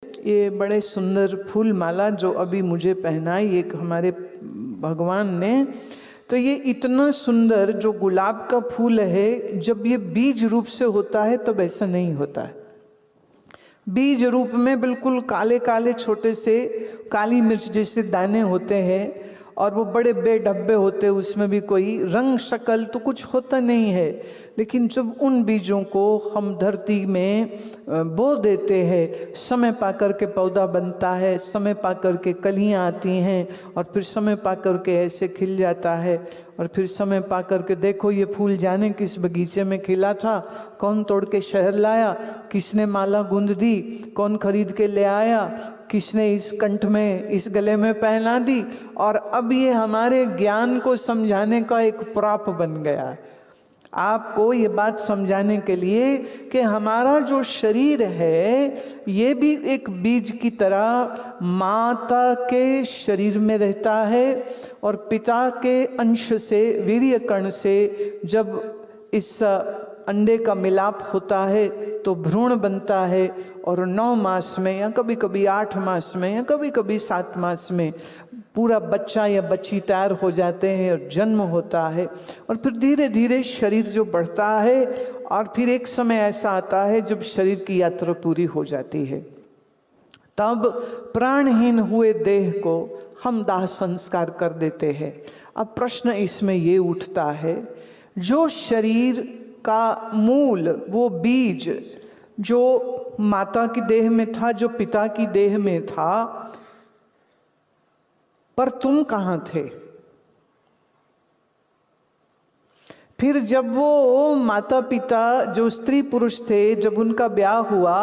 ये बड़े सुंदर फूल माला जो अभी मुझे पहनाई एक हमारे भगवान ने, तो ये इतना सुंदर जो गुलाब का फूल है, जब ये बीज रूप से होता है तब ऐसा नहीं होता है। बीज रूप में बिल्कुल काले काले छोटे से काली मिर्च जैसे दाने होते हैं, और वो बड़े बेढब्बे होते हैं, उसमें भी कोई रंग शक्ल तो कुछ होता नहीं है। लेकिन जब उन बीजों को हम धरती में बो देते हैं, समय पा कर के पौधा बनता है, समय पा कर के कलियां आती हैं, और फिर समय पा कर के ऐसे खिल जाता है, और फिर समय पा कर के देखो ये फूल जाने किस बगीचे में खिला था, कौन तोड़ के शहर लाया, किसने माला गूंद दी, कौन खरीद के ले आया, किसने इस कंठ में इस गले में पहना दी, और अब ये हमारे ज्ञान को समझाने का एक प्राप बन गया है। आपको ये बात समझाने के लिए कि हमारा जो शरीर है ये भी एक बीज की तरह माता के शरीर में रहता है, और पिता के अंश से, वीर्य कण से जब इस अंडे का मिलाप होता है तो भ्रूण बनता है, और 9 मास में या कभी कभी 8 मास में या कभी कभी 7 मास में पूरा बच्चा या बच्ची तैयार हो जाते हैं और जन्म होता है। और फिर धीरे धीरे शरीर जो बढ़ता है, और फिर एक समय ऐसा आता है जब शरीर की यात्रा पूरी हो जाती है, तब प्राणहीन हुए देह को हम दाह संस्कार कर देते हैं। अब प्रश्न इसमें ये उठता है, जो शरीर का मूल, वो बीज जो माता की देह में था, जो पिता की देह में था, पर तुम कहाँ थे? फिर जब वो माता पिता जो स्त्री पुरुष थे, जब उनका ब्याह हुआ,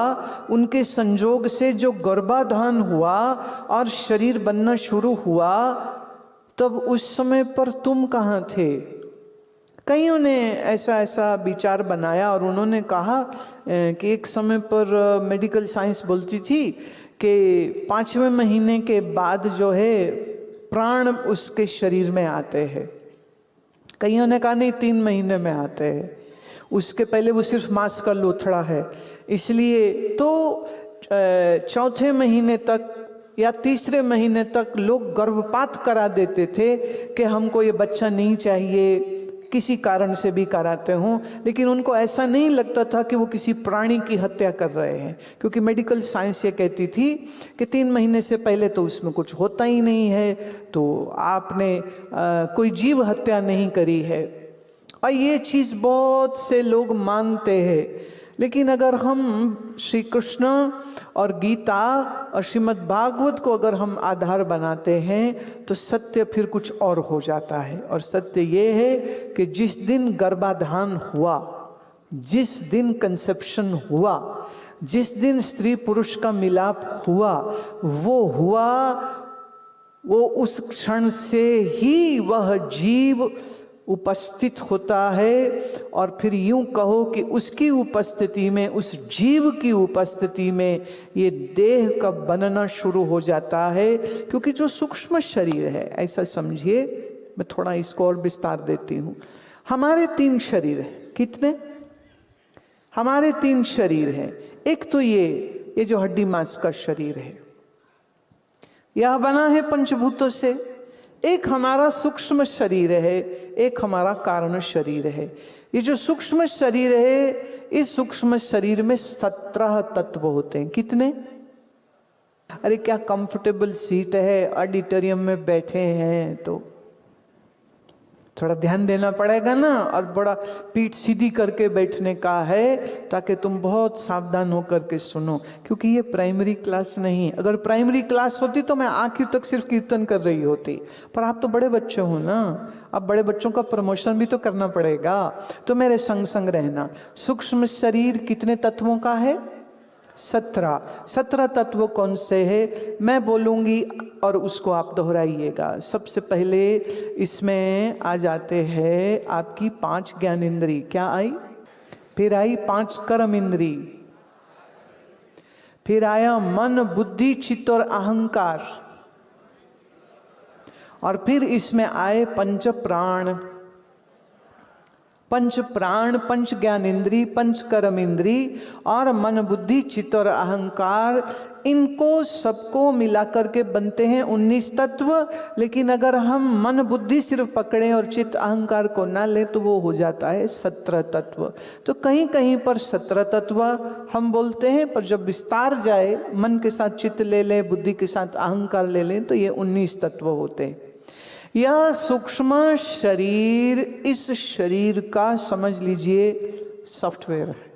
उनके संजोग से जो गर्भाधान हुआ और शरीर बनना शुरू हुआ, तब उस समय पर तुम कहाँ थे? कईयों ने ऐसा ऐसा विचार बनाया, और उन्होंने कहा कि एक समय पर मेडिकल साइंस बोलती थी कि 5वें महीने के बाद जो है प्राण उसके शरीर में आते हैं। कईयों ने कहा नहीं, 3 महीने में आते हैं, उसके पहले वो सिर्फ मांस का लोथड़ा है। इसलिए तो 4थे महीने तक या 3रे महीने तक लोग गर्भपात करा देते थे कि हमको ये बच्चा नहीं चाहिए, किसी कारण से भी कराते हों, लेकिन उनको ऐसा नहीं लगता था कि वो किसी प्राणी की हत्या कर रहे हैं, क्योंकि मेडिकल साइंस ये कहती थी कि 3 महीने से पहले तो उसमें कुछ होता ही नहीं है, तो आपने कोई जीव हत्या नहीं करी है। और ये चीज़ बहुत से लोग मानते हैं। लेकिन अगर हम श्री कृष्ण और गीता और श्रीमद् भागवत को अगर हम आधार बनाते हैं, तो सत्य फिर कुछ और हो जाता है। और सत्य ये है कि जिस दिन गर्भाधान हुआ, जिस दिन कंसेप्शन हुआ, जिस दिन स्त्री पुरुष का मिलाप हुआ, वो उस क्षण से ही वह जीव उपस्थित होता है। और फिर यूं कहो कि उसकी उपस्थिति में, उस जीव की उपस्थिति में ये देह का बनना शुरू हो जाता है। क्योंकि जो सूक्ष्म शरीर है, ऐसा समझिए, मैं थोड़ा इसको और विस्तार देती हूँ। हमारे 3 शरीर हैं। कितने? हमारे 3 शरीर हैं। एक तो ये जो हड्डी मांस का शरीर है, यह बना है पंचभूतों से। एक हमारा सूक्ष्म शरीर है, एक हमारा कारण शरीर है। ये जो सूक्ष्म शरीर है, इस सूक्ष्म शरीर में 17 तत्व होते हैं। कितने? अरे क्या कंफर्टेबल सीट है, ऑडिटोरियम में बैठे हैं तो थोड़ा ध्यान देना पड़ेगा ना, और बड़ा पीठ सीधी करके बैठने का है, ताकि तुम बहुत सावधान होकर के सुनो, क्योंकि ये प्राइमरी क्लास नहीं। अगर प्राइमरी क्लास होती तो मैं आखिर तक सिर्फ कीर्तन कर रही होती, पर आप तो बड़े बच्चे हो ना, अब बड़े बच्चों का प्रमोशन भी तो करना पड़ेगा, तो मेरे संग संग रहना। सूक्ष्म शरीर कितने तत्वों का है? 17 तत्व कौन से है मैं बोलूंगी और उसको आप दोहराइएगा। सबसे पहले इसमें आ जाते हैं आपकी 5 ज्ञान इंद्री। क्या आई? फिर आई 5 कर्म इंद्री, फिर आया मन, बुद्धि, चित्त और अहंकार, और फिर इसमें आए 5 प्राण, पंच प्राण, पंच ज्ञानेंद्री, पंच कर्म इंद्री और मन बुद्धि चित्त और अहंकार, इनको सबको मिलाकर के बनते हैं 19 तत्व। लेकिन अगर हम मन बुद्धि सिर्फ पकड़ें और चित्त अहंकार को ना लें तो वो हो जाता है 17 तत्व। तो कहीं कहीं पर 17 तत्व हम बोलते हैं, पर जब विस्तार जाए, मन के साथ चित्त ले लें, बुद्धि के साथ अहंकार ले लें, तो ये 19 तत्व होते हैं। यह सूक्ष्म शरीर, इस शरीर का समझ लीजिए सॉफ्टवेयर है।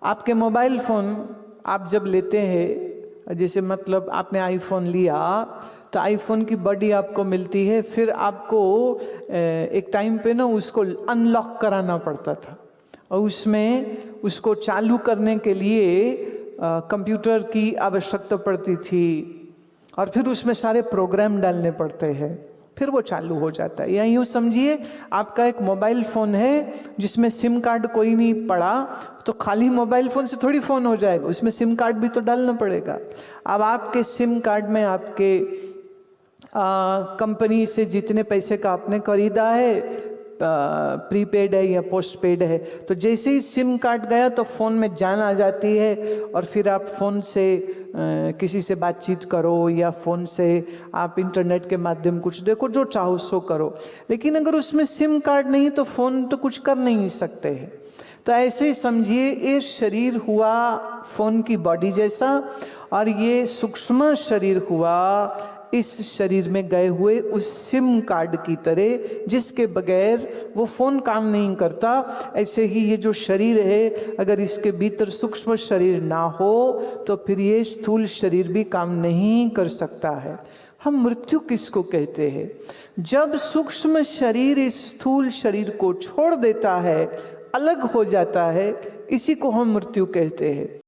आपके मोबाइल फोन आप जब लेते हैं, जैसे मतलब आपने आईफोन लिया तो आईफोन की बॉडी आपको मिलती है, फिर आपको एक टाइम पे ना उसको अनलॉक कराना पड़ता था और उसमें उसको चालू करने के लिए कंप्यूटर की आवश्यकता पड़ती थी और फिर उसमें सारे प्रोग्राम डालने पड़ते हैं, फिर वो चालू हो जाता है। या यूँ समझिए आपका एक मोबाइल फ़ोन है जिसमें सिम कार्ड कोई नहीं पड़ा, तो खाली मोबाइल फ़ोन से थोड़ी फ़ोन हो जाएगा, उसमें सिम कार्ड भी तो डालना पड़ेगा। अब आपके सिम कार्ड में आपके कंपनी से जितने पैसे का आपने खरीदा है, प्रीपेड है या पोस्ट पेड है, तो जैसे ही सिम कार्ड गया तो फ़ोन में जान आ जाती है और फिर आप फ़ोन से किसी से बातचीत करो या फ़ोन से आप इंटरनेट के माध्यम कुछ देखो, जो चाहो सो करो। लेकिन अगर उसमें सिम कार्ड नहीं तो फ़ोन तो कुछ कर नहीं सकते हैं। तो ऐसे ही समझिए ये शरीर हुआ फ़ोन की बॉडी जैसा और ये सूक्ष्म शरीर हुआ इस शरीर में गए हुए उस सिम कार्ड की तरह, जिसके बगैर वो फ़ोन काम नहीं करता। ऐसे ही ये जो शरीर है, अगर इसके भीतर सूक्ष्म शरीर ना हो तो फिर ये स्थूल शरीर भी काम नहीं कर सकता है। हम मृत्यु किसको कहते हैं? जब सूक्ष्म शरीर इस स्थूल शरीर को छोड़ देता है, अलग हो जाता है, इसी को हम मृत्यु कहते हैं।